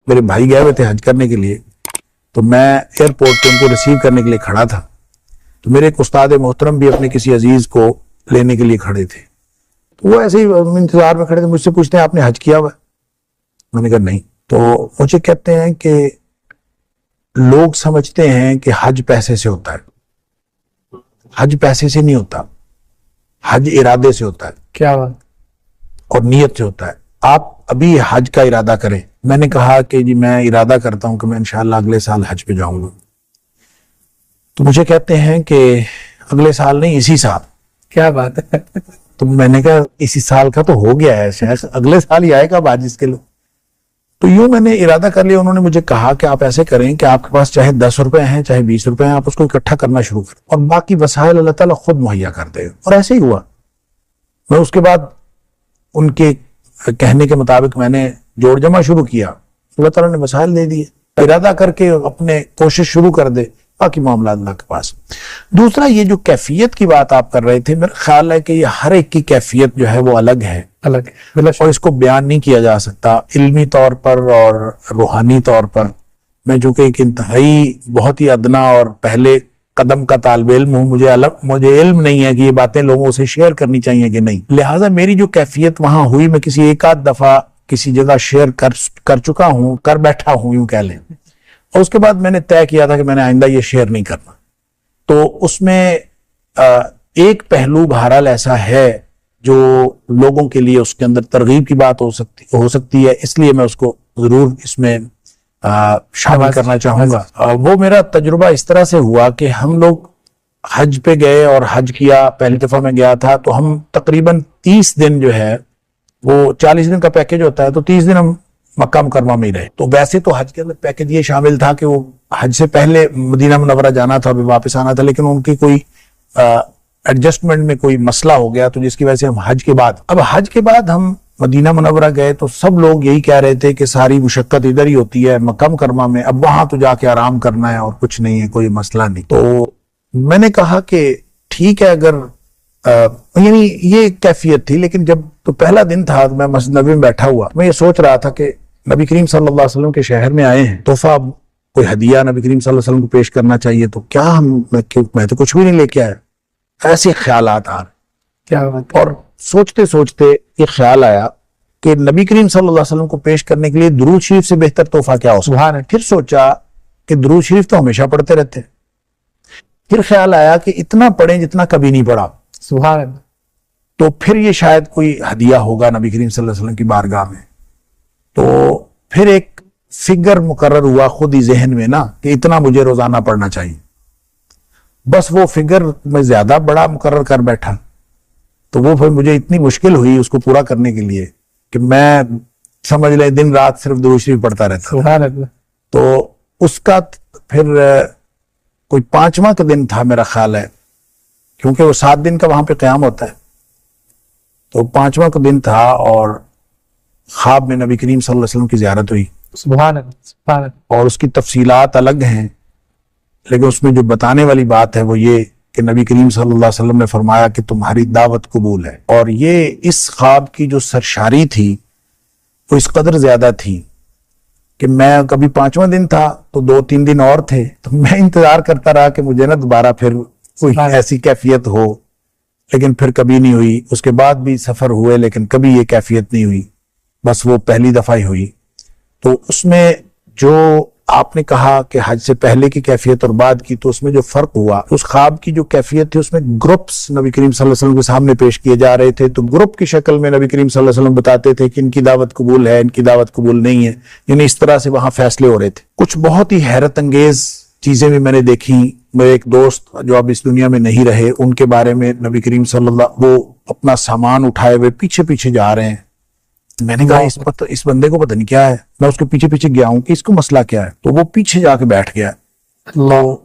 میرے بھائی گئے ہوئے تھے حج کرنے کے لیے، تو میں ایئرپورٹ پہ ان کو ریسیو کرنے کے لیے کھڑا تھا، تو میرے ایک استاد محترم بھی اپنے کسی عزیز کو لینے کے لیے کھڑے تھے، تو وہ ایسے ہی انتظار میں کھڑے تھے، مجھ سے پوچھتے ہیں آپ نے حج کیا ہوا ہے؟ میں نے کہا نہیں۔ تو مجھے کہتے ہیں کہ لوگ سمجھتے ہیں کہ حج پیسے سے ہوتا ہے، حج پیسے سے نہیں ہوتا، حج ارادے سے ہوتا ہے، کیا بات، اور نیت سے ہوتا ہے۔ آپ ابھی حج کا ارادہ کریں۔ میں نے کہا کہ جی میں ارادہ کرتا ہوں کہ میں انشاءاللہ اگلے سال حج پہ جاؤں گا۔ تو مجھے کہتے ہیں کہ اگلے سال نہیں، اسی سال۔ کیا بات ہے۔ تو میں نے کہا اسی سال کا تو ہو گیا ہے، شاید اگلے سال ہی آئے گا حج اس کے لیے۔ تو یوں میں نے ارادہ کر لیا۔ انہوں نے مجھے کہا کہ آپ ایسے کریں کہ آپ کے پاس چاہے 10 روپے ہیں چاہے 20 روپے ہیں، آپ اس کو اکٹھا کرنا شروع کریں اور باقی وسائل اللہ تعالیٰ خود مہیا کر دے گا۔ اور ایسے ہی ہوا۔ میں اس کے بعد ان کے کہنے کے مطابق میں نے جوڑ جمع شروع کیا، اللہ تعالیٰ نے وسائل دے دیے۔ ارادہ کر کے اپنے کوشش شروع کر دے، باقی معاملات اللہ کے پاس۔ دوسرا، یہ جو کیفیت کی بات آپ کر رہے تھے، میرا خیال ہے کہ یہ ہر ایک کی کیفیت جو ہے وہ الگ ہے، اور اس کو بیان نہیں کیا جا سکتا علمی طور پر اور روحانی طور پر۔ میں چونکہ ایک انتہائی بہت ہی ادنا اور پہلے قدم کا طالب علم ہوں، مجھے علم نہیں ہے کہ یہ باتیں لوگوں سے شیئر کرنی چاہیے کہ نہیں، لہٰذا میری جو کیفیت وہاں ہوئی، میں کسی ایک آدھ دفعہ کسی جگہ شیئر کر چکا ہوں، کر بیٹھا ہوں یوں کہہ لیں، اور اس کے بعد میں نے طے کیا تھا کہ میں نے آئندہ یہ شیئر نہیں کرنا۔ تو اس میں ایک پہلو بہرحال ایسا ہے جو لوگوں کے لیے اس کے اندر ترغیب کی بات ہو سکتی ہے، اس لیے میں اس کو ضرور اس میں شامل کرنا چاہوں گا۔ وہ میرا تجربہ اس طرح سے ہوا کہ ہم لوگ حج پہ گئے اور حج کیا، پہلی دفعہ میں گیا تھا تو ہم تقریباً 30 دن جو ہے، وہ 40 دن کا پیکیج ہوتا ہے، تو 30 دن ہم مکہ مکرمہ میں ہی رہے۔ تو ویسے تو حج کے اندر پیکیج یہ شامل تھا کہ وہ حج سے پہلے مدینہ منورہ جانا تھا اور واپس آنا تھا، لیکن ان کی کوئی ایڈجسٹمنٹ میں کوئی مسئلہ ہو گیا، تو جس کی وجہ سے ہم حج کے بعد ہم مدینہ منورہ گئے تو سب لوگ یہی کہہ رہے تھے کہ ساری مشقت ادھر ہی ہوتی ہے مکہ مکرمہ میں، اب وہاں تو جا کے آرام کرنا ہے اور کچھ نہیں ہے، کوئی مسئلہ نہیں۔ تو میں نے کہا کہ ٹھیک ہے، اگر یعنی یہ کیفیت تھی، لیکن جب تو پہلا دن تھا میں مسجد نبوی میں بیٹھا ہوا، میں یہ سوچ رہا تھا کہ نبی کریم صلی اللہ علیہ وسلم کے شہر میں آئے ہیں، تحفہ کوئی ہدیہ نبی کریم صلی اللہ علیہ وسلم کو پیش کرنا چاہیے، تو کیا میں تو کچھ بھی نہیں لے کے آیا۔ ایسے خیالات آ رہے، کیا بات، اور سوچتے سوچتے یہ خیال آیا کہ نبی کریم صلی اللہ علیہ وسلم کو پیش کرنے کے لیے درود شریف سے بہتر تحفہ کیا ہو سکتا ہے۔ پھر سوچا کہ درود شریف تو ہمیشہ پڑھتے رہتے ہیں، پھر خیال آیا کہ اتنا پڑھیں جتنا کبھی نہیں پڑھا، سبحان اللہ، تو پھر یہ شاید کوئی ہدیہ ہوگا نبی کریم صلی اللہ علیہ وسلم کی بارگاہ میں۔ تو پھر ایک فگر مقرر ہوا خود ہی ذہن میں نا کہ اتنا مجھے روزانہ پڑھنا چاہیے، بس وہ فگر میں زیادہ بڑا مقرر کر بیٹھا، تو وہ پھر مجھے اتنی مشکل ہوئی اس کو پورا کرنے کے لیے کہ میں سمجھ لیں دن رات صرف درود شریف پڑھتا رہتا۔ سبحان اللہ۔ تو اس کا پھر کوئی 5واں کا دن تھا میرا خیال ہے، کیونکہ وہ 7 دن کا وہاں پہ قیام ہوتا ہے، تو 5واں کا دن تھا اور خواب میں نبی کریم صلی اللہ علیہ وسلم کی زیارت ہوئی۔ سبحان اللہ، سبحان اللہ۔ اور اس کی تفصیلات الگ ہیں، لیکن اس میں جو بتانے والی بات ہے وہ یہ کہ نبی کریم صلی اللہ علیہ وسلم نے فرمایا کہ تمہاری دعوت قبول ہے۔ اور یہ اس خواب کی جو سرشاری تھی وہ اس قدر زیادہ تھی کہ میں کبھی 5واں دن تھا تو 2-3 دن اور تھے، تو میں انتظار کرتا رہا کہ مجھے نا دوبارہ پھر کوئی ایسی کیفیت ہو، لیکن پھر کبھی نہیں ہوئی۔ اس کے بعد بھی سفر ہوئے لیکن کبھی یہ کیفیت نہیں ہوئی، بس وہ پہلی دفعہ ہی ہوئی۔ تو اس میں جو آپ نے کہا کہ حج سے پہلے کی کیفیت اور بعد کی، تو اس میں جو فرق ہوا، اس خواب کی جو کیفیت تھی اس میں گروپس نبی کریم صلی اللہ علیہ وسلم کے سامنے پیش کیے جا رہے تھے، تو گروپ کی شکل میں نبی کریم صلی اللہ علیہ وسلم بتاتے تھے کہ ان کی دعوت قبول ہے، ان کی دعوت قبول نہیں ہے، یعنی اس طرح سے وہاں فیصلے ہو رہے تھے۔ کچھ بہت ہی حیرت انگیز چیزیں بھی میں نے دیکھی۔ میرے ایک دوست جو اب اس دنیا میں نہیں رہے، ان کے بارے میں نبی کریم صلی اللہ، وہ اپنا سامان اٹھائے ہوئے پیچھے پیچھے جا رہے ہیں۔ میں نے کہا اس بندے کو پتہ نہیں کیا ہے، میں اس کے پیچھے پیچھے گیا ہوں کہ اس کو مسئلہ کیا ہے، تو وہ پیچھے جا کے بیٹھ گیا۔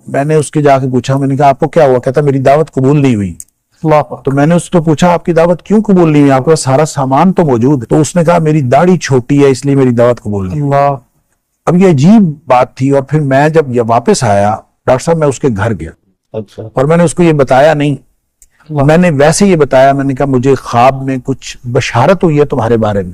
میں نے اس کے جا کے پوچھا، میں نے کہا آپ کو کیا ہوا؟ کہتا میری دعوت قبول نہیں ہوئی۔ تو میں نے اس کو پوچھا آپ کی دعوت کیوں قبول نہیں ہوئی، آپ کے پاس سارا سامان تو موجود ہے؟ تو اس نے کہا میری داڑھی چھوٹی ہے اس لیے میری دعوت قبول نہیں ہوئی۔ اب یہ عجیب بات تھی، اور پھر میں جب یہ واپس آیا ڈاکٹر صاحب، میں اس کے گھر گیا اور میں نے اس کو یہ بتایا نہیں، میں نے ویسے یہ بتایا، میں نے کہا مجھے خواب میں کچھ بشارت ہوئی ہے تمہارے بارے میں،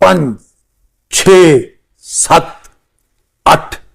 5, 6, 7, 8